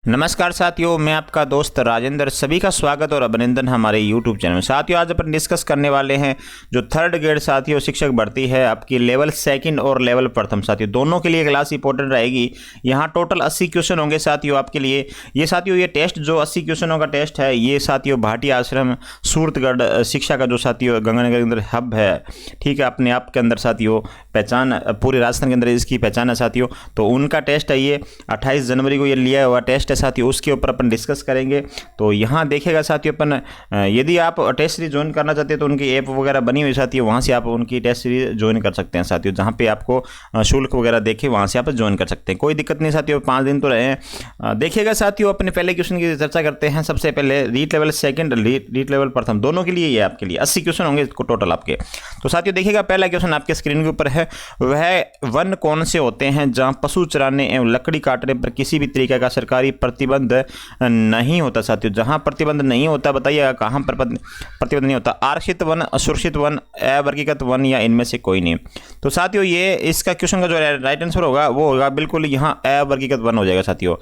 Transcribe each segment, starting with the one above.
नमस्कार साथियों, मैं आपका दोस्त राजेंद्र सभी का स्वागत और अभिनंदन हमारे YouTube चैनल में। साथियों, आज अपन डिस्कस करने वाले हैं जो थर्ड ग्रेड साथियों शिक्षक भर्ती है आपकी लेवल सेकंड और लेवल प्रथम। साथियों दोनों के लिए क्लास इंपॉर्टेंट रहेगी। यहाँ टोटल 80 क्वेश्चन होंगे साथियों आपके लिए। ये साथियों ये टेस्ट जो 80 क्वेश्चनों का टेस्ट है ये साथियों भाटी आश्रम सूरतगढ़ शिक्षा का जो साथियों गंगानगर के अंदर हब है, ठीक है, अपने आप के अंदर साथियों पहचान पूरे राजस्थान के अंदर इसकी पहचान है साथियों। तो उनका टेस्ट है ये 28 जनवरी को ये लिया हुआ टेस्ट साथियों, उसके ऊपर अपन डिस्कस करेंगे। तो यहाँ देखेगा साथियों अपन यदि आप टेस्ट सीरीज ज्वाइन करना चाहते हैं तो उनकी ऐप वगैरह बनी हुई साथियों, वहाँ से आप उनकी टेस्ट सीरीज ज्वाइन कर सकते हैं साथियों। जहाँ पे आपको शुल्क वगैरह देखे वहाँ से आप ज्वाइन कर सकते हैं, कोई दिक्कत नहीं साथियों। 5 दिन तो रहे हैं। देखिएगा साथियों अपने पहले क्वेश्चन की चर्चा करते हैं। सबसे पहले REET level second REET level प्रथम दोनों के लिए ये आपके लिए 80 क्वेश्चन होंगे टोटल आपके। तो साथियों देखिएगा पहला क्वेश्चन आपके स्क्रीन के ऊपर है, वह वन कौन से होते हैं जहाँ पशु चराने एवं लकड़ी काटने पर किसी भी तरीके का सरकारी प्रतिबंध नहीं होता साथियों। जहां प्रतिबंध नहीं होता बताइएगा कहां पर प्रतिबंध नहीं होता। आरक्षित वन, असुरक्षित वन, अवर्गीकृत वन या इनमें से कोई नहीं। तो साथियों ये इसका क्वेश्चन का जो राइट आंसर होगा वो होगा बिल्कुल यहां अवर्गीकृत वन हो जाएगा साथियों।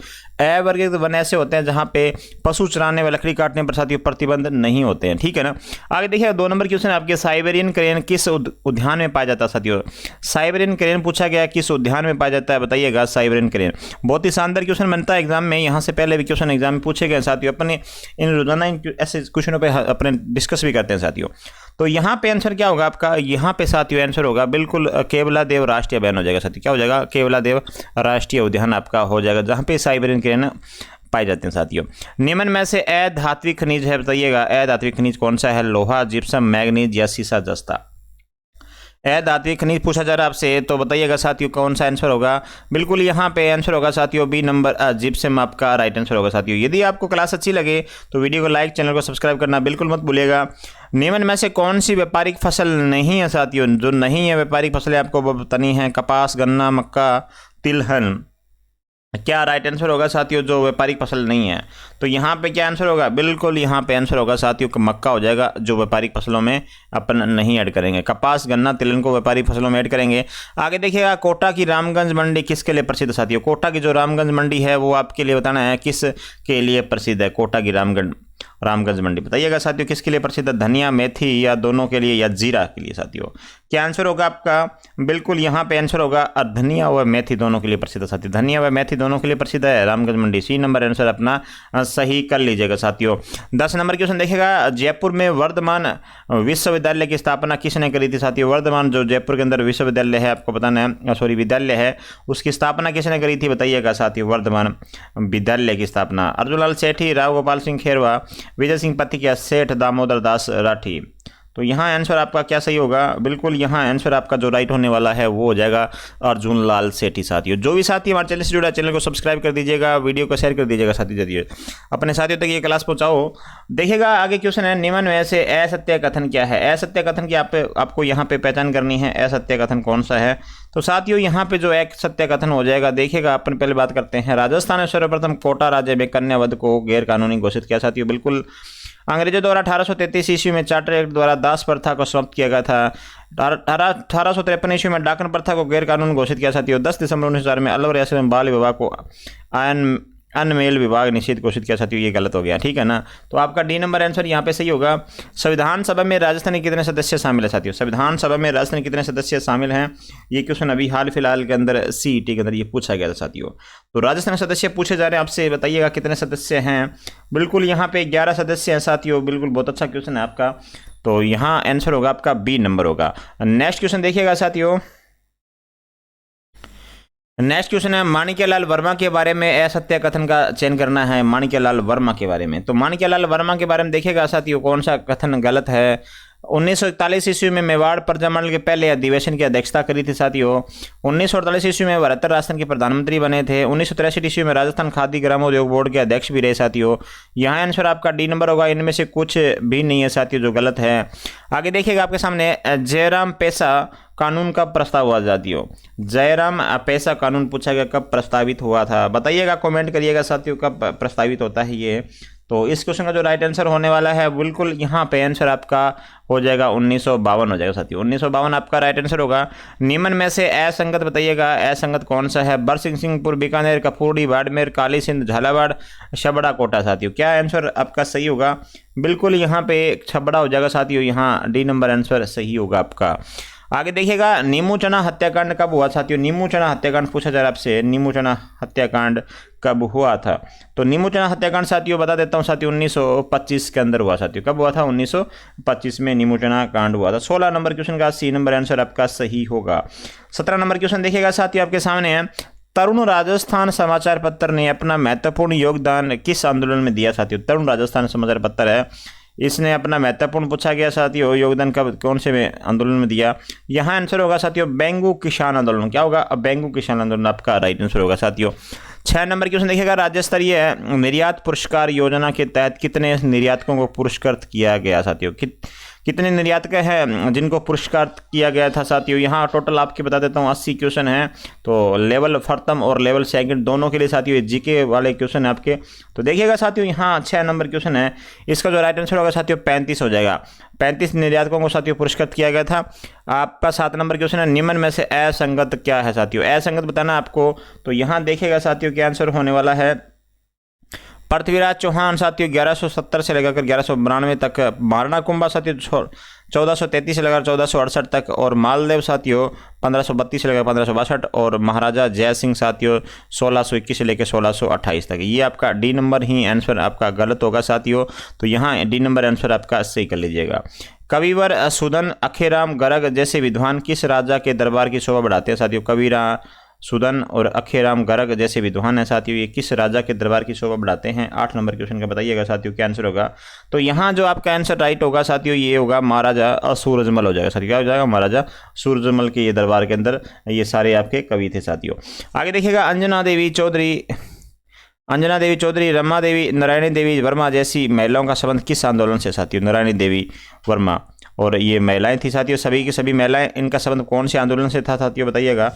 अवर्गीकृत वन ऐसे होते हैं जहां पे पशु चराने व लकड़ी काटने पर साथियों प्रतिबंध नहीं होते हैं, ठीक है ना। आगे देखिए 2 नंबर क्वेश्चन आपके, साइबेरियन क्रेन किस उद्यान में पाया जाता है साथियों। साइबेरियन क्रेन पूछा गया किस उद्यान में पाया जाता है, बताइएगा साइबेरियन क्रेन। बहुत ही शानदार क्वेश्चन बनता है एग्जाम में, यहाँ से पहले भी क्वेश्चन एग्जाम में पूछे गए साथियों। अपने इन रोजाना ऐसे क्वेश्चनों पे अपने डिस्कस भी करते हैं साथियों। तो यहाँ पे आंसर क्या होगा आपका, यहाँ पे साथियों आंसर होगा बिल्कुल केवलादेव राष्ट्रीय उद्यान हो जाएगा साथियों। क्या हो जाएगा, केवलादेव राष्ट्रीय उद्यान आपका हो जाएगा, जहाँ पे साइबेरियन क्रेन पाए जाते हैं साथियों। निम्न में से अधात्विक खनिज है, बताइएगा अधात्विक खनिज कौन सा है। लोहा, जिप्सम, मैग्नीज या सीसा जस्ता। अधात्विक खनिज पूछा जा रहा है आपसे, तो बताइएगा साथियों कौन सा आंसर होगा। बिल्कुल यहाँ पे आंसर होगा साथियों बी नंबर जिप्सम आपका राइट आंसर होगा साथियों। यदि आपको क्लास अच्छी लगे तो वीडियो को लाइक, चैनल को सब्सक्राइब करना बिल्कुल मत भूलिएगा। निम्न में से कौन सी व्यापारिक फसल नहीं है साथियों, जो नहीं है व्यापारिक फसलें आपको बतानी है। कपास, गन्ना, मक्का, तिलहन। क्या राइट आंसर होगा साथियों जो व्यापारिक फसल नहीं है। तो यहाँ पे क्या आंसर होगा, बिल्कुल यहाँ पे आंसर होगा साथियों मक्का हो जाएगा, जो व्यापारिक फसलों में अपन नहीं ऐड करेंगे। कपास, गन्ना, तिलहन को व्यापारिक फसलों में ऐड करेंगे। आगे देखिएगा कोटा की रामगंज मंडी किसके लिए प्रसिद्ध है साथियों। कोटा की जो रामगंज मंडी है वो आपके लिए बताना है किस के लिए प्रसिद्ध है। कोटा की रामगंज मंडी बताइएगा साथियों किसके लिए प्रसिद्ध है। धनिया, मेथी या दोनों के लिए या जीरा के लिए साथियों। क्या आंसर होगा आपका, बिल्कुल यहाँ पे आंसर होगा धनिया व मेथी दोनों के लिए प्रसिद्ध है साथियों। धनिया व मेथी दोनों के लिए प्रसिद्ध है रामगंज मंडी। सी नंबर आंसर अपना सही कर लीजिएगा साथियों। 10 नंबर क्वेश्चन देखिएगा, जयपुर में वर्धमान विश्वविद्यालय की स्थापना किसने करी थी साथियों। वर्धमान जो जयपुर के अंदर विश्वविद्यालय है आपको बताना है, सॉरी विद्यालय है, उसकी स्थापना किसने करी थी बताइएगा साथियों। वर्धमान विद्यालय की स्थापना अर्जुनलाल सेठी, राव गोपाल सिंह खेरवा, विजय सिंह पथिक या सेठ दामोदर दास राठी। तो यहाँ आंसर आपका क्या सही होगा, बिल्कुल यहाँ आंसर आपका जो राइट होने वाला है वो हो जाएगा अर्जुन लाल सेठी साथियों। जो भी साथी हमारे चैनल से जुड़ा चैनल को सब्सक्राइब कर दीजिएगा, वीडियो को शेयर कर दीजिएगा साथी, जरिए अपने साथियों तक ये क्लास पहुँचाओ। देखिएगा आगे क्वेश्चन है, निम्न में से असत्य कथन क्या है। असत्य कथन की आपको यहाँ पे पहचान करनी है, असत्य कथन कौन सा है। तो साथियों यहाँ पे जो एक सत्य कथन हो जाएगा, देखिएगा अपन पहले बात करते हैं। राजस्थान ने सर्वप्रथम कोटा राज्य में कन्या वध को गैर कानूनी घोषित किया साथियों। बिल्कुल अंग्रेजों द्वारा 1833 ईस्वी में चार्टर एक्ट द्वारा दास प्रथा को समाप्त किया गया था। 1853 ईस्वी में डाकन प्रथा को गैर कानूनी घोषित किया साथियों। 10 दिसंबर 1904 में अलवर रियासत में बाल विवाह को अनमेल विभाग निषेध घोषित किया साथियों। ये गलत हो गया, ठीक है ना। तो आपका डी नंबर आंसर यहाँ पे सही होगा। संविधान सभा में राजस्थान के कितने सदस्य शामिल है साथियों। संविधान सभा में राजस्थान के कितने सदस्य शामिल हैं, ये क्वेश्चन अभी हाल फिलहाल के अंदर सीईटी के अंदर ये पूछा गया था साथियों। तो राजस्थान सदस्य पूछे जा रहे हैं आपसे, बताइएगा कितने सदस्य हैं। बिल्कुल यहाँ पे 11 सदस्य हैं साथियों। बिल्कुल बहुत अच्छा क्वेश्चन है आपका। तो यहाँ आंसर होगा आपका बी नंबर होगा। नेक्स्ट क्वेश्चन देखिएगा साथियों, नेक्स्ट क्वेश्चन है, माणिक्यलाल वर्मा के बारे में असत्य कथन का चयन करना है। माणिक्यलाल वर्मा के बारे में, तो माणिक्यलाल वर्मा के बारे में देखिएगा साथियों कौन सा कथन गलत है। 1941 ईस्वी में मेवाड़ प्रजामंडल के पहले अधिवेशन की अध्यक्षता करी थी साथियों। 1948 ईस्वी में 72 राजस्थान के प्रधानमंत्री बने थे। 1963 ईस्वी में राजस्थान खादी ग्रामोद्योग बोर्ड के अध्यक्ष भी रहे साथियों। यहाँ आंसर आपका डी नंबर होगा। इनमें से कुछ भी नहीं है साथियों जो गलत है। आगे देखिएगा आपके सामने, जयराम पैसा कानून कब प्रस्ताव हुआ साथियों। जयराम पैसा कानून पूछा गया कब प्रस्तावित हुआ था, बताइएगा कमेंट करिएगा साथियों कब प्रस्तावित होता है ये। तो इस क्वेश्चन का जो राइट आंसर होने वाला है बिल्कुल यहाँ पे आंसर आपका हो जाएगा 1952 हो जाएगा साथियों। 1952 आपका राइट आंसर होगा। निम्न में से असंगत बताइएगा, असंगत कौन सा है? बरसिंह सिंहपुर, बीकानेर, कपूरी, बाड़मेर, काली सिंध, झालावाड़, छबड़ा, कोटा साथियों। क्या आंसर आपका सही होगा? बिल्कुल यहाँ पे छबड़ा हो जाएगा साथियों। यहाँ डी नंबर आंसर सही होगा आपका। आगे देखिएगा, नीमू चना हत्याकांड कब हुआ साथियों? नीमू चना हत्याकांड पूछा जा रहा है आपसे, नीमू चना हत्याकांड कब हुआ था? तो नीमू चना हत्याकांड साथियों बता देता हूँ साथियों, 1925 के अंदर हुआ साथियों। कब हुआ था? 1925 में नीमू चना कांड हुआ था। 16 नंबर क्वेश्चन का सी नंबर आंसर आपका सही होगा। 17 नंबर क्वेश्चन देखिएगा साथियों आपके सामने है। तरुण राजस्थान समाचार पत्र ने अपना महत्वपूर्ण योगदान किस आंदोलन में दिया साथियों? तरुण राजस्थान समाचार पत्र है, इसने अपना महत्वपूर्ण पूछा गया साथियों योगदान कब कौन से में आंदोलन में दिया? यहाँ आंसर होगा साथियों बेंगू किसान आंदोलन। क्या होगा? बेंगू किसान आंदोलन आपका राइट आंसर होगा साथियों। 6 नंबर क्वेश्चन देखिएगा, राज्य स्तरीय निर्यात पुरस्कार योजना के तहत कितने निर्यातकों को पुरस्कृत किया गया साथियों? कितने निर्यातक हैं जिनको पुरस्कार किया गया था साथियों? यहाँ टोटल आपके बता देता हूँ 80 क्वेश्चन हैं। तो लेवल प्रथम और लेवल सेकंड दोनों के लिए साथियों जीके वाले क्वेश्चन है आपके। तो देखिएगा साथियों यहाँ 6 नंबर क्वेश्चन है, इसका जो राइट आंसर होगा साथियों 35 हो जाएगा। 35 निर्यातकों को साथियों पुरस्कृत किया गया था। आपका 7 नंबर क्वेश्चन है, निम्न में से असंगत क्या है साथियों? असंगत बताना आपको। तो यहाँ देखिएगा साथियों क्या आंसर होने वाला है। पृथ्वीराज चौहान साथियों 1170 से लेकर 1192 तक, मारना कुंभा साथियों 1433 से लेकर 1468 तक, और मालदेव साथियों 1532 से लेकर 1562, और महाराजा जय सिंह साथियों 1621 से लेकर 1628 तक। ये आपका डी नंबर ही आंसर आपका गलत होगा साथियों। तो यहाँ डी नंबर आंसर आपका सही कर लीजिएगा। कविवर सुदन अखेराम गर्ग जैसे विद्वान किस राजा के दरबार की शोभा बढ़ाते हैं साथियों? कविरा सुदन और अखेराम गर्ग जैसे विद्वान है साथियों, ये किस राजा के दरबार की शोभा बढ़ाते हैं? 8 नंबर क्वेश्चन का बताइएगा साथियों क्या आंसर होगा। तो यहाँ जो आपका आंसर राइट होगा साथियों ये होगा महाराजा सूरजमल हो जाएगा साथियों। क्या हो जाएगा? महाराजा सूरजमल के ये दरबार के अंदर ये सारे आपके कवि थे साथियों। आगे देखिएगा, अंजना देवी चौधरी, रमा देवी, नारायणी देवी वर्मा जैसी महिलाओं का संबंध किस आंदोलन से साथियों? नारायणी देवी वर्मा और ये महिलाएं थी साथियों, सभी की सभी महिलाएं, इनका संबंध कौन से आंदोलन से था साथियों बताइएगा।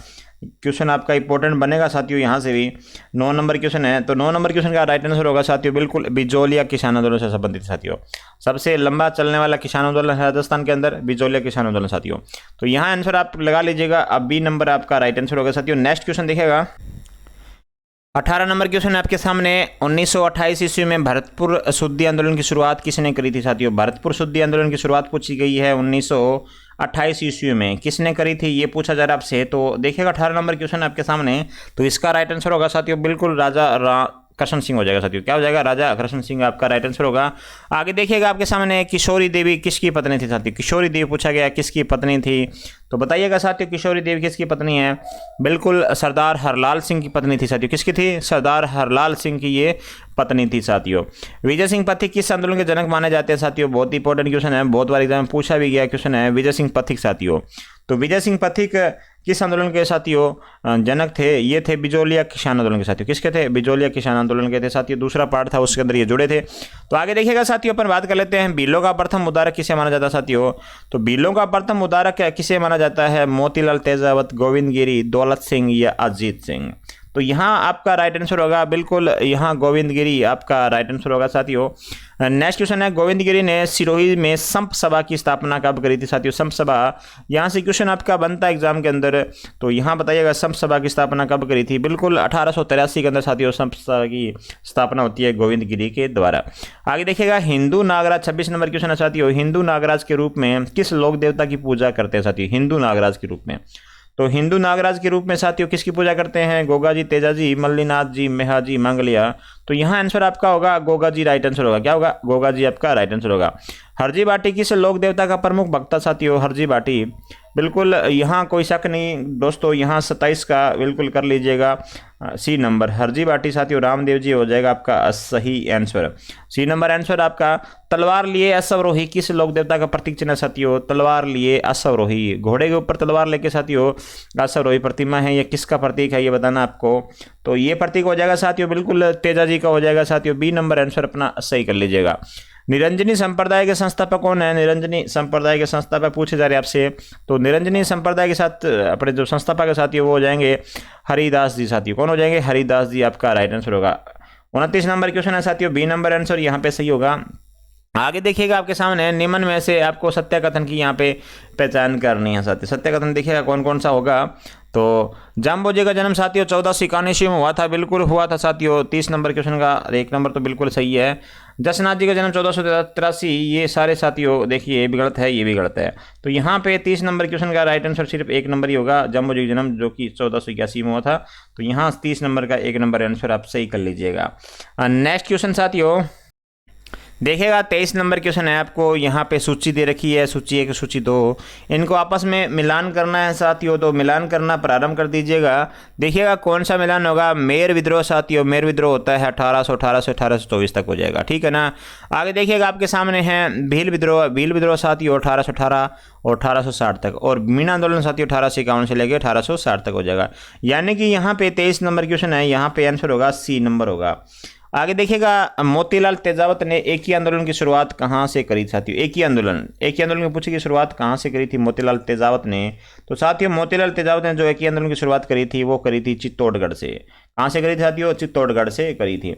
क्वेश्चन आपका इंपॉर्टेंट बनेगा साथियों यहाँ से भी। 9 नंबर क्वेश्चन है, तो 9 नंबर क्वेश्चन का राइट आंसर होगा साथियों बिल्कुल बिजोलिया किसान आंदोलन से संबंधित साथियों। सबसे लंबा चलने वाला किसान आंदोलन है राजस्थान के अंदर, बिजोलिया किसान आंदोलन साथियों। तो यहाँ आंसर आप लगा लीजिएगा। अब बी नंबर आपका राइट आंसर होगा साथियों। नेक्स्ट क्वेश्चन देखिएगा, 18 नंबर क्वेश्चन है आपके सामने। 1928 ईस्वी में भरतपुर शुद्धि आंदोलन की शुरुआत किसने करी थी साथियों? भरतपुर शुद्धि आंदोलन की शुरुआत पूछी गई है 1928 ईस्वी में, किसने करी थी ये पूछा जा रहा है आपसे। तो देखिएगा 18 नंबर क्वेश्चन आपके सामने, तो इसका राइट आंसर होगा साथियों बिल्कुल राजा कृष्ण सिंह हो जाएगा साथियों। क्या हो जाएगा? राजा कृष्ण सिंह आपका राइट आंसर होगा। आगे देखिएगा आपके सामने, किशोरी देवी किसकी पत्नी थी साथियों? किशोरी देवी पूछा गया किसकी पत्नी थी, तो बताइएगा साथियों किशोरी देवी किसकी पत्नी है? बिल्कुल सरदार हरलाल सिंह की पत्नी थी साथियों। किसकी थी? सरदार हरलाल सिंह की ये पत्नी थी साथियों। विजय सिंह पथिक किस आंदोलन के जनक माने जाते हैं साथियों? बहुत इंपॉर्टेंट क्वेश्चन है, बहुत बार एग्जाम में पूछा भी गया क्वेश्चन है विजय सिंह पथिक साथियों। तो विजय सिंह पथिक किस आंदोलन के साथियों जनक थे? ये थे बिजोलिया किसान आंदोलन के साथियों। किसके थे? बिजोलिया किसान आंदोलन के थे साथियों। दूसरा पार्ट था उसके अंदर ये जुड़े थे। तो आगे देखिएगा साथियों अपन बात कर लेते हैं, बिलों का प्रथम उदारक किसे माना जाता है साथियों? तो बिलों का प्रथम उदारक किसे माना जाता है? मोतीलाल तेजावत, गोविंद गिरी, दौलत सिंह या अजीत सिंह। तो यहाँ आपका राइट आंसर होगा बिल्कुल यहाँ गोविंद गिरी आपका राइट आंसर होगा साथियों। नेक्स्ट क्वेश्चन है, गोविंद गिरी ने सिरोही में संप सभा की स्थापना कब करी थी साथियों? संप सभा यहाँ से क्वेश्चन आपका बनता है एग्जाम के अंदर, तो यहाँ बताइएगा संप सभा की स्थापना कब करी थी? बिल्कुल 1883 के अंदर साथियों संप सभा की स्थापना होती है गोविंद गिरी के द्वारा। आगे देखिएगा, हिंदू नागराज 26 नंबर क्वेश्चन है साथियों। हिंदू नागराज के रूप में किस लोक देवता की पूजा करते हैं साथियों? हिंदू नागराज के रूप में, तो हिंदू नागराज के रूप में साथियों किसकी पूजा करते हैं? गोगा जी, तेजा जी, मल्लीनाथ जी, मेहा जी, मंगलिया। तो यहाँ आंसर आपका होगा गोगा जी राइट आंसर होगा। क्या होगा? गोगा जी आपका राइट आंसर होगा। हरजी बाटी किस लोक देवता का प्रमुख भक्त साथियों? हरजी बाटी बिल्कुल यहाँ कोई शक नहीं दोस्तों, यहाँ 27 का बिल्कुल कर लीजिएगा सी नंबर। हरजी बाटी साथियों रामदेव जी हो जाएगा आपका सही आंसर। सी नंबर आंसर आपका। तलवार लिए अश्वरोही किस लोक देवता का प्रतीक चिन्ह साथियों? तलवार लिए अश्वरोही, घोड़े के ऊपर तलवार लेके साथियों अश्वरोही प्रतिमा है, ये किसका प्रतीक है ये बताना आपको। तो ये प्रतीक हो जाएगा साथियों बिल्कुल तेजा जी का हो जाएगा साथियों। बी नंबर आंसर अपना सही कर लीजिएगा। निरंजनी संप्रदाय के संस्थापक कौन है? निरंजनी संप्रदाय के संस्थापक पूछे जा रहे हैं आपसे, तो निरंजनी संप्रदाय के साथ अपने जो संस्थापक है साथियों वो हो जाएंगे हरिदास जी साथियों। कौन हो जाएंगे? हरिदास जी आपका राइट आंसर होगा। 29 नंबर क्वेश्चन है साथियों, बी नंबर आंसर यहाँ पे सही होगा। आगे देखिएगा आपके सामने निम्न में से आपको सत्य कथन की यहाँ पे पहचान करनी है साथियों। सत्य कथन देखिएगा कौन कौन सा होगा। तो जाम्बोजी का जन्म साथियों 1491 ईस्वी में हुआ था, बिल्कुल हुआ था साथियों। 30 नंबर क्वेश्चन का 1 नंबर तो बिल्कुल सही है। जसनाथ जी का जन्म 1483, ये सारे साथियों देखिए ये भी गलत है, ये भी गलत है। तो यहाँ पे 30 नंबर क्वेश्चन का राइट आंसर सिर्फ 1 नंबर ही होगा। जाम्बोजी का जन्म जो कि 1481 में हुआ था, तो यहाँ 30 नंबर का 1 नंबर आंसर आप सही कर लीजिएगा। नेक्स्ट क्वेश्चन साथियों देखिएगा 23 नंबर क्वेश्चन है। आपको यहाँ पे सूची दे रखी है, सूची 1 सूची 2, इनको आपस में मिलान करना है साथियों। तो मिलान करना प्रारंभ कर दीजिएगा। देखिएगा कौन सा मिलान होगा। मेर विद्रोह साथियों, मेर विद्रोह होता है 1818 से 1824 तक हो जाएगा, ठीक है ना। आगे देखिएगा आपके सामने है भील विद्रोह। भील विद्रोह साथियों 1818 और 1860 तक, और मीना आंदोलन साथियों 1851 से लेकर 1860 तक हो जाएगा। यानी कि यहाँ पे 23 नंबर क्वेश्चन है, यहाँ पे आंसर होगा सी नंबर होगा। आगे देखिएगा मोतीलाल तेजावत ने एक ही आंदोलन की शुरुआत कहाँ से करी साथियों। एक ही आंदोलन की पूछी की शुरुआत कहाँ से करी थी मोतीलाल तेजावत ने। तो साथियों मोतीलाल तेजावत ने जो एक ही आंदोलन की शुरुआत करी थी वो करी थी चित्तौड़गढ़ से। कहाँ से करी थी साथियों, चित्तौड़गढ़ से करी थी।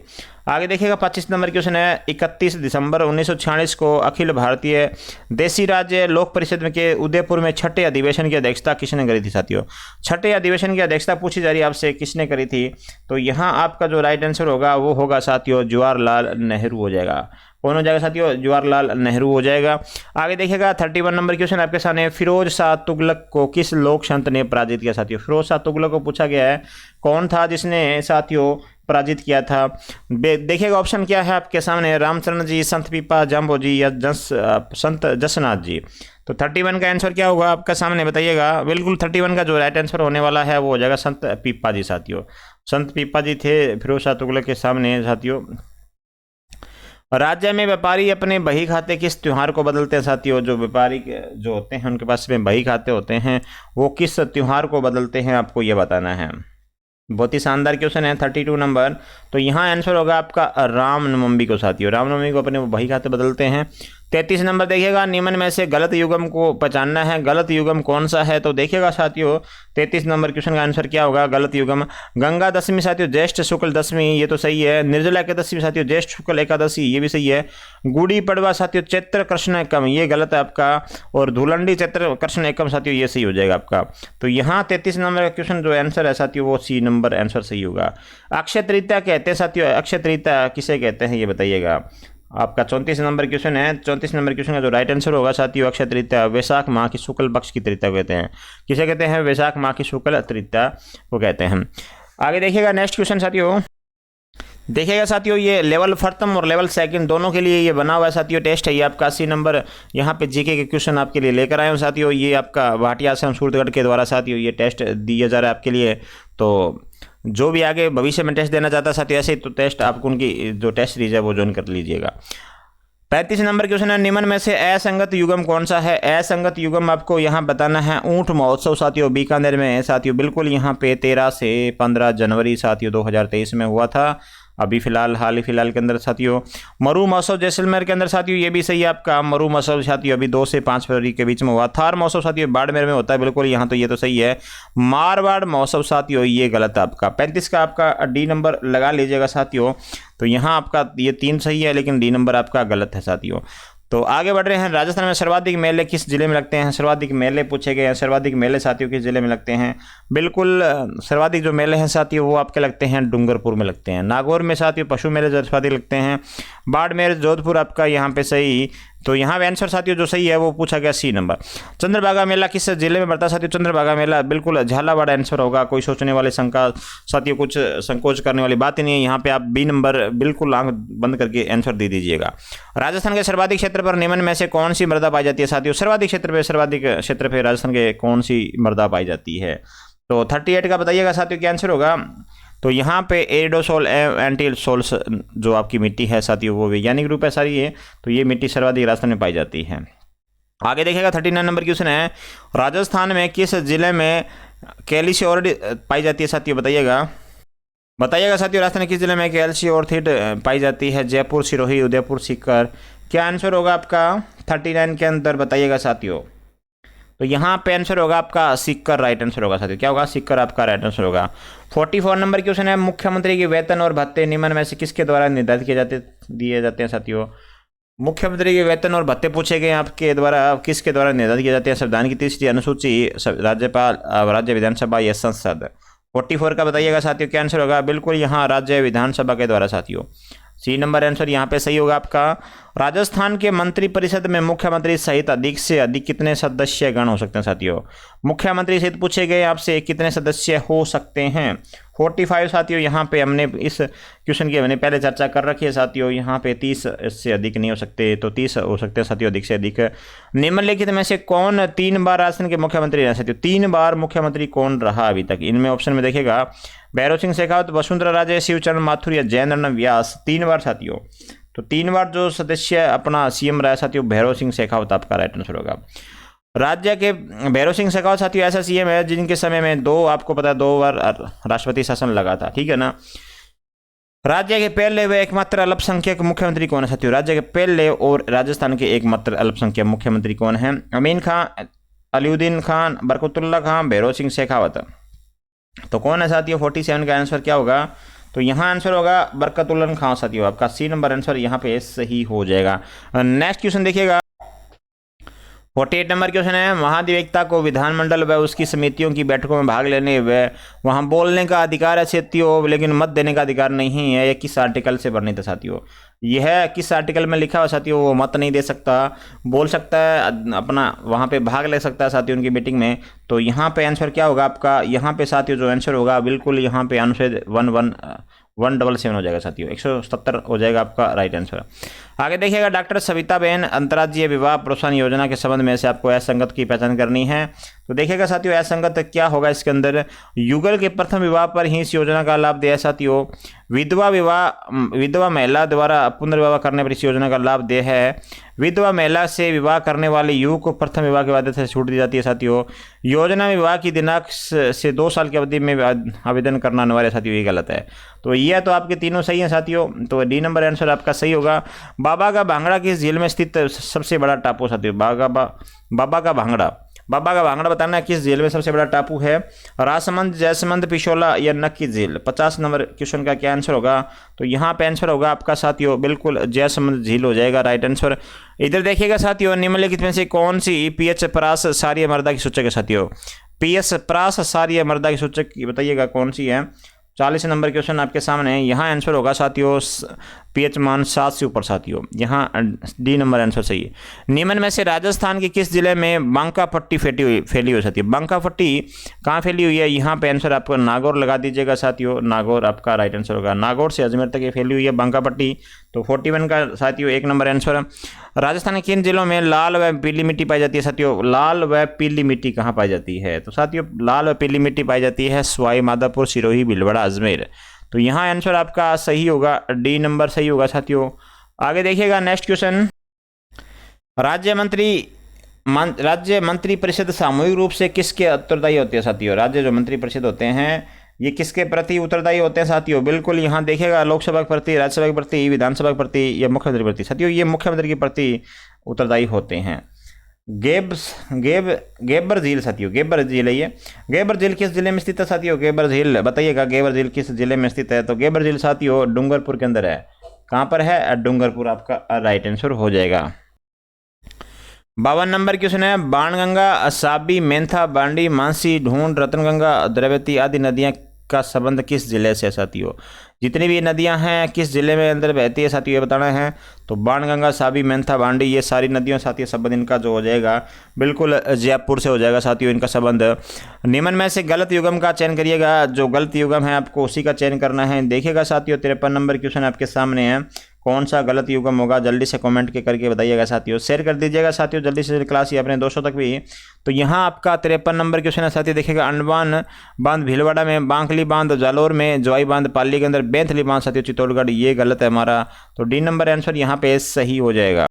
आगे देखिएगा 25 नंबर क्वेश्चन है। 31 दिसंबर 1946 को अखिल भारतीय देसी राज्य लोक परिषद के उदयपुर में छठे अधिवेशन की अध्यक्षता किसने करी थी साथियों। छठे अधिवेशन की अध्यक्षता पूछी जा रही है आपसे, किसने करी थी। तो यहाँ आपका जो राइट आंसर होगा वो होगा साथियों जवाहरलाल नेहरू हो जाएगा। कौन हो जाएगा साथियों, जवाहरलाल नेहरू हो जाएगा। आगे देखिएगा 31 नंबर क्वेश्चन आपके सामने। फिरोज शाह तुगलक को किस लोक संत ने पराजित किया साथियों। फिरोज शाह तुगलक को पूछा गया है कौन था जिसने साथियों पराजित किया था। देखिएगा ऑप्शन क्या है आपके सामने, रामचरण जी, संत पीपा जाम्बोजी या संत जसनाथ जी। तो 31 का आंसर क्या होगा आपका सामने बताइएगा। बिल्कुल 31 का जो राइट आंसर होने वाला है वो हो जाएगा संत पीपा जी साथियों। संत पीपा जी थे फिरोज शाह तुगलक के सामने साथियों। राज्य में व्यापारी अपने बही खाते किस त्योहार को बदलते हैं साथियों। जो व्यापारी जो होते हैं उनके पास में बही खाते होते हैं, वो किस त्योहार को बदलते हैं आपको ये बताना है। बहुत ही शानदार क्वेश्चन है 32 नंबर। तो यहाँ आंसर होगा आपका रामनवमी को साथियों। रामनवमी को अपने बही खाते बदलते हैं। 33 नंबर देखिएगा निम्न में से गलत युग्म को पहचानना है। गलत युग्म कौन सा है। तो देखिएगा साथियों 33 नंबर क्वेश्चन का आंसर क्या होगा। गलत युग्म गंगा दशमी साथियों ज्येष्ठ शुक्ल दशमी, ये तो सही है। निर्जला एकादशी साथियों ज्येष्ठ शुक्ल एकादशी, ये भी सही है। गुड़ी पड़वा साथियों चैत्र कृष्ण एकम, ये गलत है आपका। और धुलंडी चैत्र कृष्ण एकम साथियों ये सही हो जाएगा आपका। तो यहाँ 33 नंबर का क्वेश्चन जो आंसर है साथियों वो सी नंबर आंसर सही होगा। अक्षय तृतीया कहते हैं साथियों, अक्षय तृतीया किसे कहते हैं ये बताइएगा। आपका 34 नंबर क्वेश्चन है। 34 नंबर क्वेश्चन का जो राइट आंसर होगा साथियों अक्षय तृतीया वैशाख माह की शुक्ल पक्ष की तृतीया कहते हैं। किसे कहते हैं, वैशाख माह की शुक्ल तृतीया को कहते हैं। आगे देखिएगा नेक्स्ट क्वेश्चन साथियों। देखिएगा साथियों ये लेवल प्रथम और लेवल सेकंड दोनों के लिए ये बना हुआ है साथियों टेस्ट है। ये आपका 80 नंबर यहाँ पे जीके के क्वेश्चन आपके लिए लेकर आए हूँ साथियों। ये आपका भाटिया आश्रम सूरतगढ़ के द्वारा साथियों ये टेस्ट दिया जा रहा है आपके लिए। तो जो भी आगे भविष्य में टेस्ट देना चाहता है साथियों ऐसे तो टेस्ट आपको उनकी जो टेस्ट सीरीज है वो ज्वाइन कर लीजिएगा। 35 नंबर क्वेश्चन है। निम्न में से असंगत युग्म कौन सा है। असंगत युग्म आपको यहाँ बताना है। ऊंट महोत्सव साथियों बीकानेर में है साथियों। बिल्कुल यहाँ पे 13 से 15 जनवरी साथियों 2023 में हुआ था। अभी फिलहाल हाल ही फिलहाल के अंदर साथियों। मरु महोत्सव जैसलमेर के अंदर साथियों ये भी सही है आपका। मरु महोत्सव साथियों अभी 2 से 5 फरवरी के बीच में हुआ। थार महोत्सव साथियों बाड़मेर में होता है बिल्कुल यहाँ, तो ये तो सही है। मारवाड़ महोत्सव साथियों ये गलत है आपका। 35 का आपका डी नंबर लगा लीजिएगा साथियों। तो यहाँ आपका ये 3 सही है लेकिन डी नंबर आपका गलत है साथियों। तो आगे बढ़ रहे हैं। राजस्थान में सर्वाधिक मेले किस जिले में लगते हैं। सर्वाधिक मेले पूछे गए हैं। सर्वाधिक मेले साथियों किस जिले में लगते हैं। बिल्कुल सर्वाधिक जो मेले हैं साथियों वो आपके लगते हैं डूंगरपुर में लगते हैं। नागौर में साथियों पशु मेले सर्वाधिक लगते हैं। बाड़मेर जोधपुर आपका यहाँ पे सही। तो यहाँ पे आंसर साथियों जो सही है वो पूछा गया सी नंबर। चंद्रभागा मेला किस जिले में पड़ता है साथियों। चंद्रभागा मेला बिल्कुल झालावाड़ आंसर होगा। कोई सोचने वाले शंका साथियों कुछ संकोच करने वाली बात ही नहीं है। यहाँ पे आप बी नंबर बिल्कुल आंख बंद करके आंसर दे दीजिएगा। राजस्थान के सर्वाधिक क्षेत्र पर निम्न में से कौन सी मृदा पाई जाती है साथियों। सर्वाधिक क्षेत्र पे राजस्थान के कौन सी मृदा पाई जाती है। तो 38 का बताइएगा साथियों क्या आंसर होगा। तो यहाँ पे एरिडोसोल एंटीसोल जो आपकी मिट्टी है साथियों वो वैज्ञानिक रूप है सारी है। तो ये मिट्टी सर्वाधिक राजस्थान में पाई जाती है। आगे देखिएगा 39 नंबर क्वेश्चन है। राजस्थान में किस जिले में कैल्शियम पाई जाती है साथियों बताइएगा। साथियों राजस्थान किस जिले में कैल्शियम पाई जाती है। जयपुर, सिरोही, उदयपुर, सीकर। क्या आंसर होगा आपका 39 के अंदर बताइएगा साथियों। तो यहाँ पे आंसर होगा आपका सीकर राइट आंसर होगा साथियों। क्या होगा? सीकर आपका राइट आंसर होगा। 44 नंबर क्वेश्चन है, मुख्यमंत्री के वेतन और भत्ते निम्न में से किसके द्वारा निर्धारित दिए जाते हैं साथियों? मुख्यमंत्री के वेतन और भत्ते पूछे गए आपके द्वारा, किसके द्वारा निर्धारित किए जाते हैं? संविधान की तीसरी अनुसूची, राज्यपाल, राज्य विधानसभा या संसद? 44 का बताइएगा साथियों क्या आंसर होगा? बिल्कुल यहाँ राज्य विधानसभा के द्वारा साथियों। सी नंबर आंसर यहाँ पे सही होगा आपका। राजस्थान के मंत्रिपरिषद में मुख्यमंत्री सहित अधिक से अधिक कितने सदस्य गण हो सकते हैं साथियों? मुख्यमंत्री सहित पूछे गए आपसे कितने सदस्य हो सकते हैं? 45 साथियों यहाँ पे हमने इस क्वेश्चन की हमने पहले चर्चा कर रखी है साथियों। यहाँ पे 30 से अधिक नहीं हो सकते, तो 30 हो सकते हैं साथियों, अधिक से अधिक। निम्नलिखित में से कौन 3 बार राजस्थान के मुख्यमंत्री रहे साथियों? 3 बार मुख्यमंत्री कौन रहा अभी तक? इनमें ऑप्शन में देखिएगा, भैरव सिंह शेखावत, वसुंधरा राजे, शिवचरण माथुर या जयेंद्र व्यास। 3 बार साथियों। तो 3 बार जो सदस्य अपना सीएम रहा साथियों, भैरव सिंह शेखावत आपका राइट आंसर होगा। राज्य के भैरव सिंह शेखावत साथियों ऐसा सीएम है जिनके समय में आपको पता है 2 बार राष्ट्रपति शासन लगा था, ठीक है ना। राज्य के पहले व एकमात्र अल्पसंख्यक मुख्यमंत्री कौन है साथियों? राज्य के पहले और राजस्थान के एकमात्र अल्पसंख्यक मुख्यमंत्री कौन है? अमीन खान, अलीउद्दीन खान, बरकतुल्ला खान, भैरव सिंह शेखावत। तो कौन है साथियों? 47 का आंसर क्या होगा? तो यहाँ आंसर होगा बरकतुल्ला खान साथियों। आपका सी नंबर आंसर यहाँ पे सही हो जाएगा। नेक्स्ट क्वेश्चन देखिएगा, 48 नंबर क्वेश्चन है, महाधिवक्ता को विधानमंडल व उसकी समितियों की बैठकों में भाग लेने व वहां बोलने का अधिकार है साथियों, लेकिन मत देने का अधिकार नहीं है। ये किस आर्टिकल से वर्णित है साथियों? यह किस आर्टिकल में लिखा हुआ साथियों? वो मत नहीं दे सकता, बोल सकता है, अपना वहां पे भाग ले सकता है साथियों उनकी मीटिंग में। तो यहाँ पे आंसर क्या होगा आपका? यहाँ पे साथियों जो आंसर होगा बिल्कुल यहाँ पे अनुच्छेद 177 हो जाएगा साथियों, 170 हो जाएगा आपका राइट आंसर। आगे देखिएगा, डॉक्टर सविता बहन अंतर्राज्यीय विवाह प्रोत्साहन योजना के संबंध में से आपको असंगत की पहचान करनी है। तो देखिएगा साथियों असंगत क्या होगा इसके अंदर? युगल के प्रथम विवाह पर ही इस योजना का लाभ दिया है साथियों। विधवा महिला द्वारा पुनर्विवाह करने पर इस योजना का लाभ दिया है। विधवा महिला से विवाह करने वाले युवक को प्रथम विवाह के बाद से छूट दी जाती है साथियों। योजना में विवाह की दिनांक से 2 साल की अवधि में आवेदन करना अनिवार्य है साथियों, ये गलत है। तो यह तो आपके तीनों सही हैं साथियों। तो डी नंबर आंसर आपका सही होगा। बाबा का भांगड़ा किस झील में स्थित सबसे बड़ा टापू साथियों? बाबा का भांगड़ा बताना है किस झील में सबसे बड़ा टापू है? राजसमंद, जयसमंद, पिशोला या नक्की झील? 50 नंबर क्वेश्चन का क्या आंसर होगा? तो यहाँ पे आंसर होगा आपका साथियों बिल्कुल जयसमंद झील हो जाएगा राइट आंसर। इधर देखिएगा साथियों, निम्नलिखित में से कौन सी पीएच परास सारीय मर्दा की सूचक है साथियों? पीएच परास सारीय मर्दा की सूचक बताइएगा कौन सी है? 40 नंबर क्वेश्चन आपके सामने है। यहाँ आंसर होगा साथियों पीएच मान 7 से ऊपर साथियों। यहाँ डी नंबर आंसर सही है। निम्न में से राजस्थान के किस जिले में बांका पट्टी फैली हुई साथियों? बांका पट्टी कहाँ फैली हुई है? यहाँ पे आंसर आपको नागौर लगा दीजिएगा साथियों, नागौर आपका राइट आंसर होगा। नागौर से अजमेर तक ये फैली हुई है बांका पट्टी। तो 41 का साथियों 1 नंबर आंसर। राजस्थान के किन जिलों में लाल व पीली मिट्टी पाई जाती है साथियों? लाल व पीली मिट्टी कहाँ पाई जाती है? तो साथियों लाल व पीली मिट्टी पाई जाती है सवाई माधोपुर, सिरोही, भीलवाड़ा, अजमेर। तो यहाँ आंसर आपका सही होगा, डी नंबर सही होगा साथियों। आगे देखिएगा नेक्स्ट क्वेश्चन, राज्य मंत्री परिषद सामूहिक रूप से किसके उत्तरदायी होते हैं साथियों? राज्य जो मंत्री परिषद होते हैं ये किसके प्रति उत्तरदायी होते हैं साथियों? बिल्कुल यहाँ देखिएगा लोकसभा के प्रति, राज्यसभा के प्रति, विधानसभा के प्रति या मुख्यमंत्री प्रति साथियों? ये मुख्यमंत्री के प्रति उत्तरदायी होते हैं। गेबर झील साथियों, गेबर झील है ये। गेबर झील किस जिले में स्थित है साथियों? गेबर झील बताइएगा, गेबर झील किस जिले में स्थित है? तो गेबर झील साथियों डूंगरपुर के अंदर है। कहाँ पर है? डूंगरपुर आपका राइट आंसर हो जाएगा। 52 नंबर क्वेश्चन है, बाणगंगा, साबी, मेंथा, बांडी, मानसी, ढूंढ, रतनगंगा, द्रव्यवती आदि नदियां का संबंध किस जिले से साथियों? जितनी भी नदियां हैं किस जिले में अंदर बहती है साथियों ये बताना है। तो बाणगंगा, साबी, मेंथा, बांडी ये सारी नदियों साथियों संबंध इनका जो हो जाएगा बिल्कुल जयपुर से हो जाएगा साथियों इनका संबंध। निम्न में से गलत युग्म का चयन करिएगा। जो गलत युग्म है आपको उसी का चयन करना है। देखिएगा साथियों 53 नंबर क्वेश्चन आपके सामने है, कौन सा गलत युग्म होगा? जल्दी से कमेंट के करके बताइएगा साथियों, शेयर कर दीजिएगा साथियों जल्दी से क्लास ये अपने दोस्तों तक भी। तो यहाँ आपका 53 नंबर क्वेश्चन है साथियों, देखिएगा अंडमान बांध भीलवाड़ा में, बांकली बांध जालौर में, जोई बांध पाली के अंदर, बेंथली बांध साथियों चित्तौड़गढ़, ये गलत है हमारा। तो डी नंबर आंसर यहाँ पे सही हो जाएगा।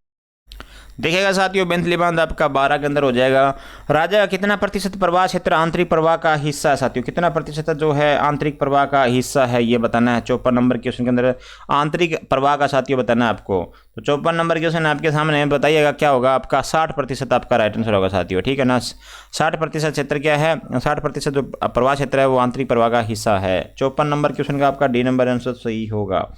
देखिएगा साथियों, बेंतली बांध आपका 12 के अंदर हो जाएगा। राज्य का कितना प्रतिशत प्रवाह क्षेत्र आंतरिक प्रवाह का हिस्सा है साथियों, कितना प्रतिशत जो है आंतरिक प्रवाह का हिस्सा है ये बताना है। 54 नंबर क्वेश्चन के अंदर आंतरिक प्रवाह का साथियों बताना है आपको। तो 54 नंबर क्वेश्चन आपके सामने, बताइएगा क्या होगा आपका। 60% आपका राइट आंसर होगा साथियों, ठीक है ना। 60% क्षेत्र क्या है, 60% जो प्रवाह क्षेत्र है वो आंतरिक प्रवाह का हिस्सा है। 54 नंबर क्वेश्चन का आपका डी नंबर आंसर सही होगा।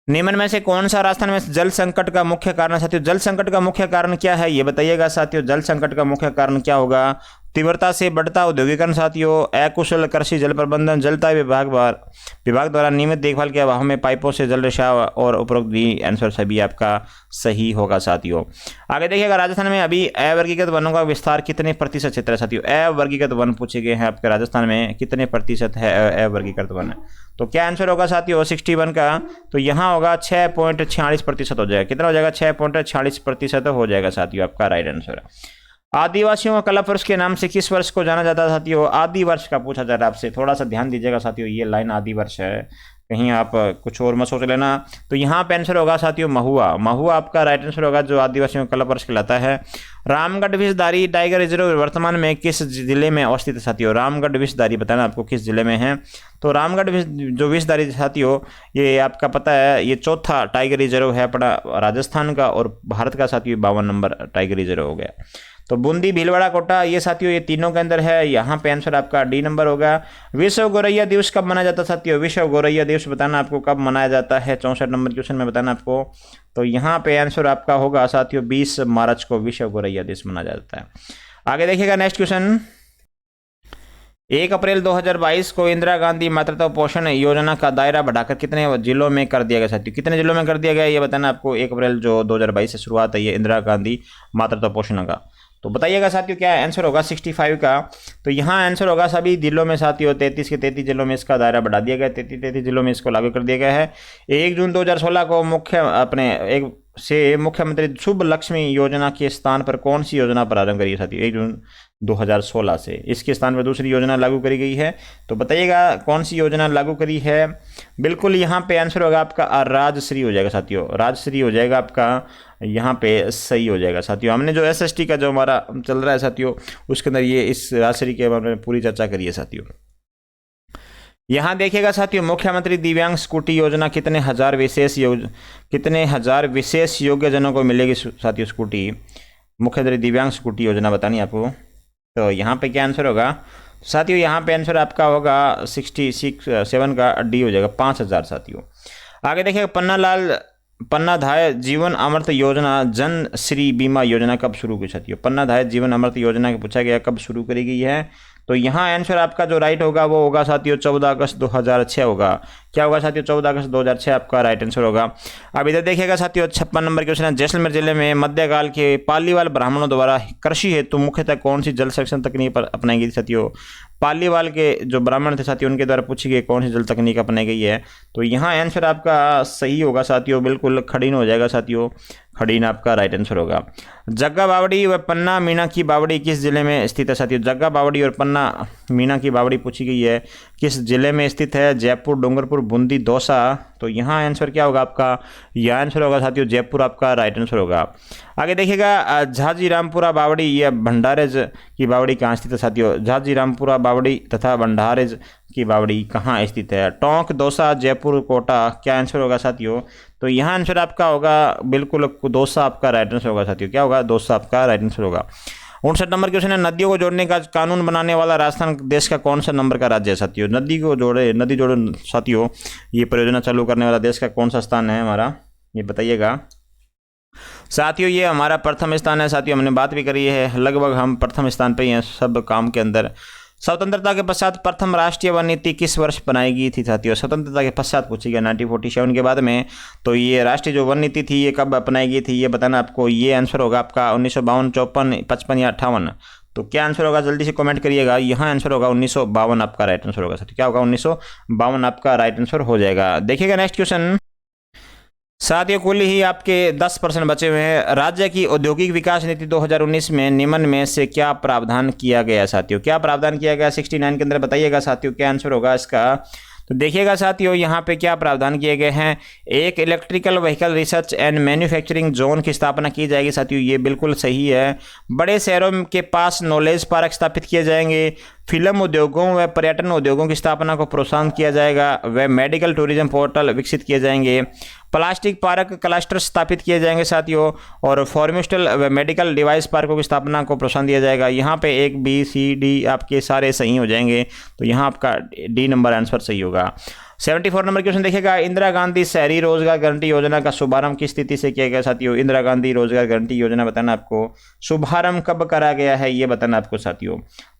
निम्न में से कौन सा राजस्थान में जल संकट का मुख्य कारण है साथियों, जल संकट का मुख्य कारण क्या है ये बताइएगा साथियों। जल संकट का मुख्य कारण क्या होगा। तीव्रता से बढ़ता औद्योगिकरण साथियों, अकुशल कृषि जल प्रबंधन, जलदाय विभाग द्वारा नियमित देखभाल के अभाव में पाइपों से जल रिसाव और उपरोक्त भी आंसर सभी आपका सही होगा साथियों। आगे देखिएगा, राजस्थान में अभी अवर्गीकृत वनों का विस्तार कितने प्रतिशत क्षेत्र है साथियों। अवर्गीकृत वन पूछे गए हैं आपके, राजस्थान में कितने प्रतिशत है अवर्गीकृत वन। तो क्या आंसर होगा साथियों 61 का। तो यहाँ होगा 6.46% हो जाएगा। कितना हो जाएगा, 6.46% हो जाएगा साथियों आपका राइट आंसर। आदिवासियों का कला वर्ष के नाम से किस वर्ष को जाना जाता है साथियों। आदि वर्ष का पूछा जा रहा है आपसे, थोड़ा सा ध्यान दीजिएगा साथियों, ये लाइन आदि वर्ष है, कहीं आप कुछ और मत सोच लेना। तो यहाँ पे आंसर होगा साथियों महुआ। महुआ आपका राइट आंसर होगा, जो आदिवासियों का कला वर्ष कहलाता है। रामगढ़ विषधारी टाइगर रिजर्व वर्तमान में किस जिले में अवस्थित है साथियों। रामगढ़ विषधारी बताना आपको किस जिले में है। तो रामगढ़ जो विषधारी साथियों, ये आपका पता है, ये चौथा टाइगर रिजर्व है अपना राजस्थान का और भारत का साथियों 52 नंबर टाइगर रिजर्व हो गया। तो बूंदी, भीलवाड़ा, कोटा ये साथियों ये तीनों के अंदर है। यहाँ पे आंसर आपका डी नंबर होगा। विश्व गौरैया दिवस कब मनाया जाता है साथियों। विश्व गौरैया दिवस बताना आपको कब मनाया जाता है, 64 नंबर क्वेश्चन में बताना आपको। तो यहाँ पे आंसर आपका होगा साथियों 20 मार्च को विश्व गौरैया दिवस मनाया जाता है। आगे देखिएगा नेक्स्ट क्वेश्चन। 1 अप्रैल 2022 को इंदिरा गांधी मातृत्व पोषण योजना का दायरा बढ़ाकर कितने जिलों में कर दिया गया साथियों। कितने जिलों में कर दिया गया ये बताना आपको। 1 अप्रैल जो 2022 से शुरुआत है ये इंदिरा गांधी मातृत्व पोषण का। तो बताइएगा साथियों क्या आंसर होगा 65 का। तो यहाँ आंसर होगा सभी जिलों में साथियों 33 के 33 जिलों में इसका दायरा बढ़ा दिया गया, 33 जिलों में इसको लागू कर दिया गया है। 1 जून 2016 को मुख्यमंत्री शुभ लक्ष्मी योजना के स्थान पर कौन सी योजना प्रारंभ करी है साथियों। 1 जून 2016 से इसके स्थान पर दूसरी योजना लागू करी गई है। तो बताइएगा कौन सी योजना लागू करी है। बिल्कुल यहाँ पे आंसर होगा आपका राजश्री हो जाएगा साथियों, राजश्री हो जाएगा आपका, यहाँ पे सही हो जाएगा साथियों। हमने जो SST का जो हमारा चल रहा है साथियों उसके अंदर ये इस राजश्री के बारे में पूरी चर्चा करी है साथियों। यहाँ देखिएगा साथियों, मुख्यमंत्री दिव्यांग स्कूटी योजना कितने हजार विशेष योग्यजनों को मिलेगी साथियों स्कूटी। मुख्यमंत्री दिव्यांग स्कूटी योजना बतानी आपको। तो यहाँ पे क्या आंसर होगा साथियों, यहाँ पे आंसर आपका होगा 67 का डी हो जाएगा, 5000 साथियों। आगे देखिए, पन्नाधाय जीवन अमृत योजना जन श्री बीमा योजना कब शुरू की साथियों। पन्नाधाय जीवन अमृत योजना का पूछा गया कब शुरू करी गई है। तो यहाँ आंसर आपका जो राइट होगा वो होगा साथियों 14 अगस्त 2006 होगा। क्या होगा साथियों 14 अगस्त 2006 आपका राइट आंसर होगा। अब इधर देखिएगा साथियों 56 नंबर क्वेश्चन है। जैसलमेर जिले में मध्यकाल के पालीवाल ब्राह्मणों द्वारा कृषि हेतु मुख्यतः कौन सी जल संरक्षण तकनीक पर अपनाई गई साथियों। पालीवाल के जो ब्राह्मण थे साथियों उनके द्वारा पूछी गई कौन सी जल तकनीक अपनाई गई है। तो यहाँ आंसर आपका सही होगा साथियों, बिल्कुल खड़ीन हो जाएगा साथियों, खड़ीन आपका राइट आंसर होगा। जग्गा बावड़ी व पन्ना मीना की बावड़ी किस जिले में स्थित है साथियों। जग्गा बावड़ी और पन्ना मीना की बावड़ी पूछी गई है, किस जिले में स्थित है। जयपुर, डूंगरपुर, बूंदी, दौसा। तो यहाँ आंसर क्या होगा आपका, यह आंसर होगा साथियों जयपुर आपका राइट आंसर होगा। आगे देखिएगा, झाजी रामपुरा बावड़ी या भंडारेज की बावड़ी कहाँ स्थित है साथियों। झाजी रामपुरा बावड़ी तथा भंडारेज की बावड़ी कहाँ स्थित है। टोंक, दौसा, जयपुर, कोटा। क्या आंसर होगा साथियों। तो यहाँ आंसर आपका होगा बिल्कुल दौसा आपका राइट आंसर होगा साथियों। क्या होगा, दौसा आपका राइट आंसर होगा। 59 नंबर क्वेश्चन है, नदियों को जोड़ने का कानून बनाने वाला राजस्थान देश का कौन सा नंबर का राज्य है साथियों। नदी जोड़े साथियों, ये परियोजना चालू करने वाला देश का कौन सा स्थान है हमारा, ये बताइएगा साथियों। ये हमारा प्रथम स्थान है साथियों, हमने बात भी करी है, लगभग हम प्रथम स्थान पे ही हैं सब काम के अंदर। स्वतंत्रता के पश्चात प्रथम राष्ट्रीय वन नीति किस वर्ष बनाई गई थी साथियों। स्वतंत्रता के पश्चात पूछी गया 1947 के बाद में। तो ये राष्ट्रीय जो वन नीति थी ये कब अपनाई गई थी ये बताना आपको। ये आंसर होगा आपका 1952, 54, 55 या 58। तो क्या आंसर होगा जल्दी से कमेंट करिएगा। यहाँ आंसर होगा 1952 आपका राइट आंसर होगा साथियों। क्या होगा 1952 आपका राइट आंसर हो जाएगा। देखिएगा नेक्स्ट क्वेश्चन साथियों, कुल ही आपके 10% बचे हुए हैं। राज्य की औद्योगिक विकास नीति 2019 में निम्न में से क्या प्रावधान किया गया साथियों। क्या प्रावधान किया गया 69 के अंदर बताइएगा साथियों, क्या आंसर होगा इसका। तो देखिएगा साथियों यहाँ पे क्या प्रावधान किए गए हैं। एक electrical vehicle research and manufacturing zone की स्थापना की जाएगी साथियों, ये बिल्कुल सही है। बड़े शहरों के पास नॉलेज पार्क स्थापित किए जाएंगे। फिल्म उद्योगों व पर्यटन उद्योगों की स्थापना को प्रोत्साहन किया जाएगा। व मेडिकल टूरिज्म पोर्टल विकसित किए जाएंगे। प्लास्टिक पार्क क्लस्टर स्थापित किए जाएंगे साथियों। और फार्मास्यूटिकल व मेडिकल डिवाइस पार्कों की स्थापना को प्रोत्साहन दिया जाएगा। यहाँ पे 1 B C D आपके सारे सही हो जाएंगे, तो यहाँ आपका D नंबर आंसर सही होगा। 74 नंबर क्वेश्चन देखिएगा, इंदिरा गांधी शहरी रोजगार गारंटी योजना का शुभारंभ किस तिथि से किया गया साथियों। इंदिरा गांधी रोजगार गारंटी योजना बताना आपको, शुभारंभ कब करा गया है ये बताना आपको साथियों।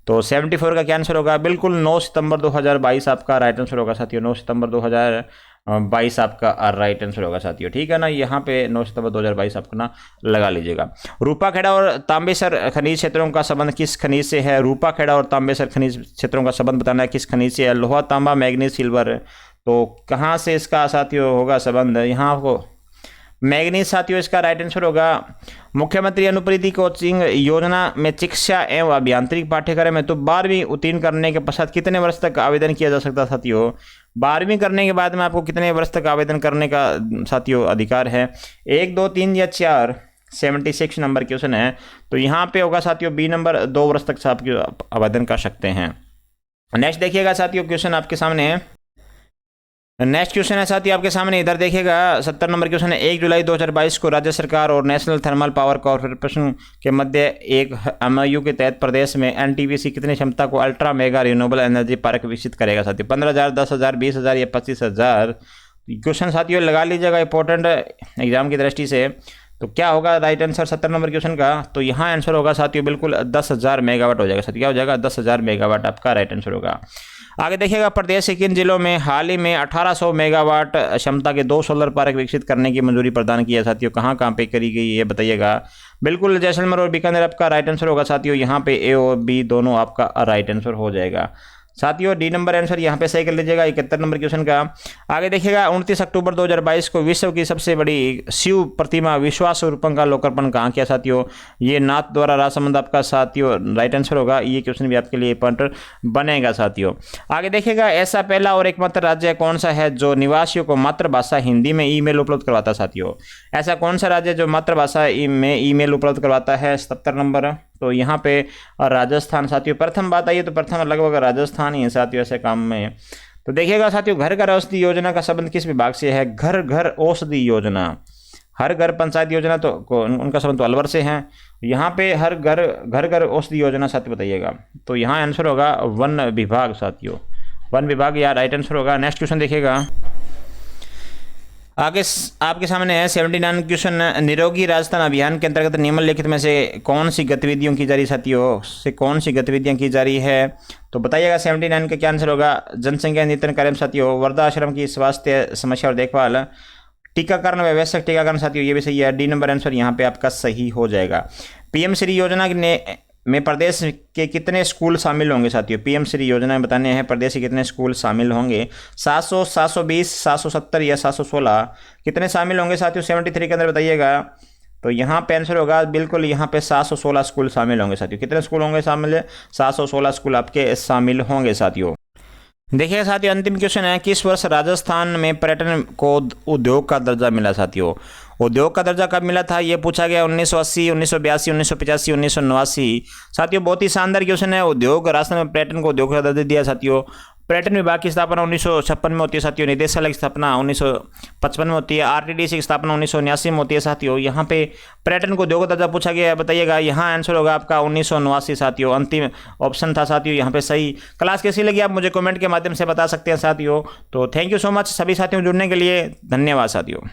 तो 74 का क्या आंसर होगा, बिल्कुल 9 सितंबर 2022 आपका राइट आंसर होगा साथियों। 9 सितंबर 2022 आपका राइट आंसर होगा साथियों, ठीक है ना। यहाँ पे 9 सितंबर 2022 आपको ना लगा लीजिएगा। रूपाखेड़ा और तांबेसर खनिज क्षेत्रों का संबंध किस खनिज से है। रूपाखेड़ा और तांबेसर खनिज क्षेत्रों का संबंध बताना है किस खनिज से है। लोहा, तांबा, मैग्नीज, सिल्वर। तो कहाँ से इसका साथियों होगा संबंध, यहाँ को मैग्नीज साथियों इसका राइट आंसर होगा। मुख्यमंत्री अनुप्रीति कोचिंग योजना में शिक्षा एवं अभियांत्रिक पाठ्यक्रम है, तो 12वीं उत्तीर्ण करने के पश्चात कितने वर्ष तक आवेदन किया जा सकता साथियों। 12वीं करने के बाद में आपको कितने वर्ष तक आवेदन करने का साथियों अधिकार है, 1, 2, 3 या 4। 76 नंबर क्वेश्चन है, तो यहाँ पे होगा साथियों बी नंबर, 2 वर्ष तक आप आवेदन कर सकते हैं। नेक्स्ट देखिएगा साथियों क्वेश्चन आपके सामने है। नेक्स्ट क्वेश्चन है साथियों आपके सामने, इधर देखिएगा 70 नंबर क्वेश्चन है। 1 जुलाई 2022 को राज्य सरकार और नेशनल थर्मल पावर कॉर्पोरेशन के मध्य एक MOU के तहत प्रदेश में NTPC कितनी क्षमता को ultra mega renewable energy park विकसित करेगा साथियों। 15,000, 10,000, 20,000 या 25,000। क्वेश्चन साथियों लगा लीजिएगा इंपॉर्टेंट एग्जाम की दृष्टि से। तो क्या होगा राइट आंसर 70 नंबर क्वेश्चन का, तो यहाँ आंसर होगा साथियों बिल्कुल 10,000 मेगावाट हो जाएगा साथियों। क्या हो जाएगा, 10,000 मेगावाट आपका राइट आंसर होगा। आगे देखिएगा, प्रदेश के किन जिलों में हाल ही में 1800 मेगावाट क्षमता के 2 सोलर पार्क विकसित करने की मंजूरी प्रदान की है साथियों। कहाँ कहाँ पे करी गई ये बताइएगा। बिल्कुल जैसलमेर और बीकानेर आपका राइट आंसर होगा साथियों। यहाँ पे A और B दोनों आपका राइट आंसर हो जाएगा साथियों। D नंबर आंसर यहाँ पे सही कर लीजिएगा 71 नंबर क्वेश्चन का। आगे देखिएगा 29 अक्टूबर 2022 को विश्व की सबसे बड़ी शिव प्रतिमा विश्वास रूपम का लोकार्पण कहाँ किया साथियों। ये नाथ द्वारा राजसमंद आपका साथियों राइट आंसर होगा। ये क्वेश्चन भी आपके लिए पॉइंटर बनेगा साथियों। आगे देखिएगा, ऐसा पहला और एकमात्र राज्य कौन सा है जो निवासियों को मातृभाषा हिंदी में ईमेल उपलब्ध करवाता है साथियों। ऐसा कौन सा राज्य जो मातृभाषा में ईमेल उपलब्ध करवाता है, 77 नंबर। तो यहाँ पे राजस्थान साथियों प्रथम बात आई है, तो प्रथम लगभग राजस्थान ही है साथियों ऐसे काम में। तो देखिएगा साथियों, घर घर औषधि योजना का संबंध किस विभाग से है। घर घर औषधि योजना, हर घर पंचायत योजना तो उनका संबंध तो अलवर से है। यहाँ पे हर घर घर औषधि योजना साथियों बताइएगा। तो यहाँ आंसर होगा वन विभाग साथियों, वन विभाग या राइट आंसर होगा। नेक्स्ट क्वेश्चन देखिएगा आगे आपके सामने है 79 क्वेश्चन, निरोगी राजस्थान अभियान के अंतर्गत निम्नलिखित में से कौन सी गतिविधियों की जा रही साथियों, से कौन सी गतिविधियां की जा रही है। तो बताइएगा 79 का क्या आंसर होगा। जनसंख्या नियंत्रण कार्यक्रम साथियों, वृद्धाश्रम की स्वास्थ्य समस्या और देखभाल, टीकाकरण व्यवसायिक टीकाकरण साथियों ये भी सही है। D नंबर आंसर यहाँ पे आपका सही हो जाएगा। PM श्री योजना में प्रदेश के कितने स्कूल शामिल होंगे साथियों। PM श्री योजना में बताने हैं प्रदेश के कितने स्कूल शामिल होंगे। 700, 720, 770 या 716 कितने शामिल होंगे साथियों। 73 के अंदर बताइएगा। तो यहाँ पे आंसर होगा बिल्कुल यहाँ पे 716 स्कूल शामिल होंगे साथियों। कितने स्कूल होंगे शामिल, 716 स्कूल आपके शामिल होंगे साथियों। देखिए साथियों अंतिम क्वेश्चन है, किस वर्ष राजस्थान में पर्यटन को उद्योग का दर्जा मिला साथियों। उद्योग का दर्जा कब मिला था ये पूछा गया। 1980, 1982, 1985, 1989 साथियों। बहुत ही शानदार क्वेश्चन है। उद्योग राजस्थान में पर्यटन को उद्योग का दर्जा दिया साथियों। पर्यटन विभाग की स्थापना 1956 में होती है साथियों। निदेशालय की स्थापना 1955 में होती है। RTDC की स्थापना 1989 में होती है साथियों। यहाँ पे पर्यटन को उद्योग दर्जा पूछा गया है, बताइएगा। यहाँ आंसर होगा आपका 1989 साथियों। अंतिम ऑप्शन था साथियों यहाँ पे सही। क्लास कैसी लगी आप मुझे कमेंट के माध्यम से बता सकते हैं साथियों। तो थैंक यू सो मच सभी साथियों जुड़ने के लिए, धन्यवाद साथियों।